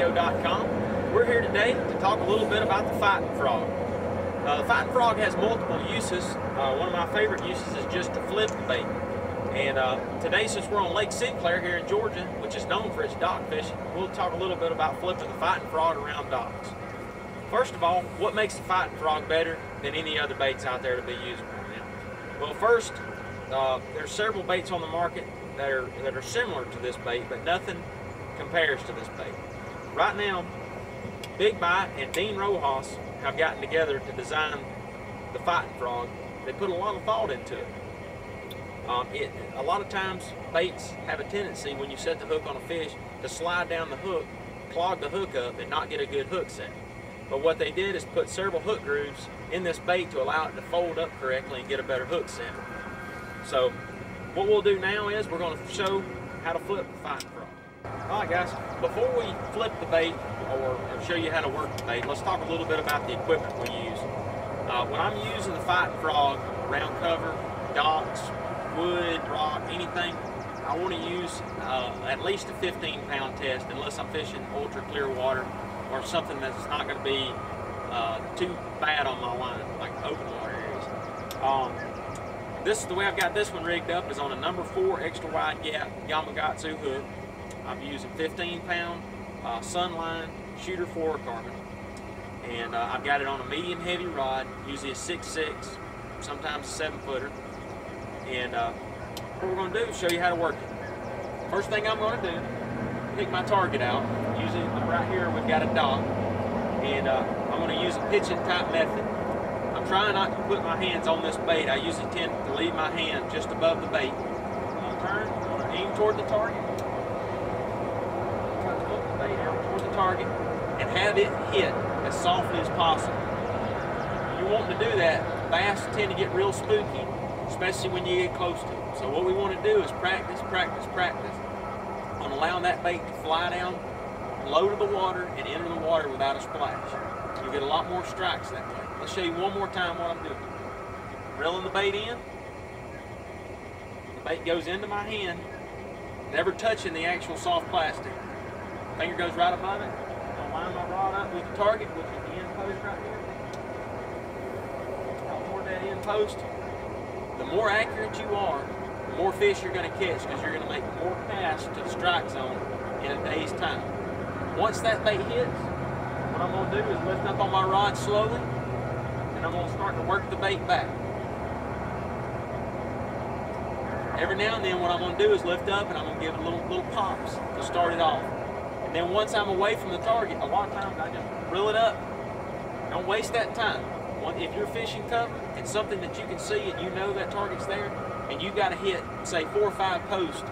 fightingfrog1radio.com. We're here today to talk a little bit about the fighting frog. The fighting frog has multiple uses. One of my favorite uses is just to flip the bait. And today, since we're on Lake Sinclair here in Georgia, which is known for its dock fishing, we'll talk a little bit about flipping the fighting frog around docks. First of all, what makes the fighting frog better than any other baits out there to be using right now? Well, first, there's several baits on the market that are similar to this bait, but nothing compares to this bait. Right now, Big Bite and Dean Rojas have gotten together to design the fighting frog. They put a lot of thought into it. A lot of times baits have a tendency when you set the hook on a fish to slide down the hook, clog the hook up, and not get a good hook set. But what they did is put several hook grooves in this bait to allow it to fold up correctly and get a better hook set. So what we'll do now is we're going to show how to flip the fighting frog. Alright guys, before we flip the bait or show you how to work the bait, let's talk a little bit about the equipment we use. When I'm using the fighting frog around cover, docks, wood, rock, anything, I want to use at least a 15-pound test unless I'm fishing ultra clear water or something that's not going to be too bad on my line, like open water areas. The way I've got this one rigged up is on a number 4 extra wide gap Yamagatsu hook. I'm using 15-pound Sunline shooter fluorocarbon, and I've got it on a medium heavy rod, usually a 6.6, sometimes a 7-footer. And what we're going to do is show you how to work it. First thing I'm going to do, pick my target out. Usually right here we've got a dock, and I'm going to use a pitching type method. I'm trying not to put my hands on this bait. I usually tend to leave my hand just above the bait. I'll turn, I'm going to aim toward the target. Try to hook the bait out toward the target and have it hit as softly as possible. You want to do that, bass tend to get real spooky, especially when you get close to them. So what we want to do is practice on allowing that bait to fly down low to the water and enter the water without a splash. You'll get a lot more strikes that way. Let's show you one more time what I'm doing. Reeling the bait in. The bait goes into my hand, never touching the actual soft plastic. Finger goes right above it. I'll line my rod up with the target, which is the end post right here. Out toward that end post. The more accurate you are, the more fish you're going to catch, because you're going to make more casts to the strike zone in a day's time. Once that bait hits, what I'm going to do is lift up on my rod slowly, and I'm going to start to work the bait back. Every now and then what I'm going to do is lift up and I'm going to give it little pops to start it off. And then once I'm away from the target, a lot of times I just reel it up. Don't waste that time. If you're fishing cover, it's something that you can see and you know that target's there, and you got to hit, say, 4 or 5 posts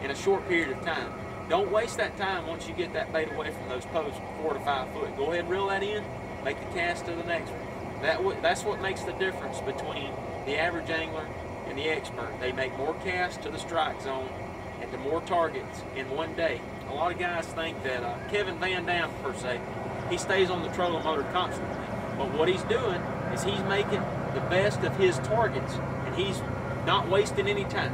in a short period of time. Don't waste that time once you get that bait away from those posts, 4 to 5 foot. Go ahead and reel that in, make the cast to the next one. That's what makes the difference between the average angler and the expert. They make more casts to the strike zone and to more targets in one day. A lot of guys think that Kevin Van Dam, per se, he stays on the trolling motor constantly. But what he's doing is he's making the best of his targets, and he's not wasting any time.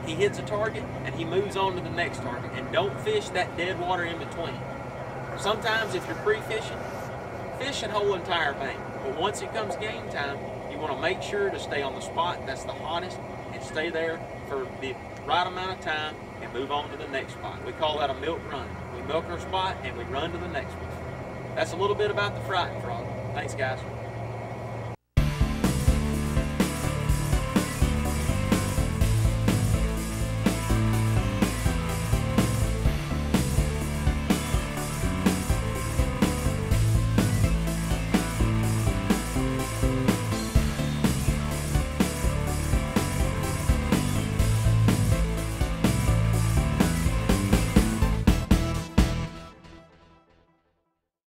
He hits a target and he moves on to the next target, and don't fish that dead water in between. Sometimes if you're pre-fishing, fish a whole entire bank, but once it comes game time, you want to make sure to stay on the spot that's the hottest and stay there for the right amount of time and move on to the next spot. We call that a milk run. We milk our spot and we run to the next one. That's a little bit about the fighting frog. Thanks guys.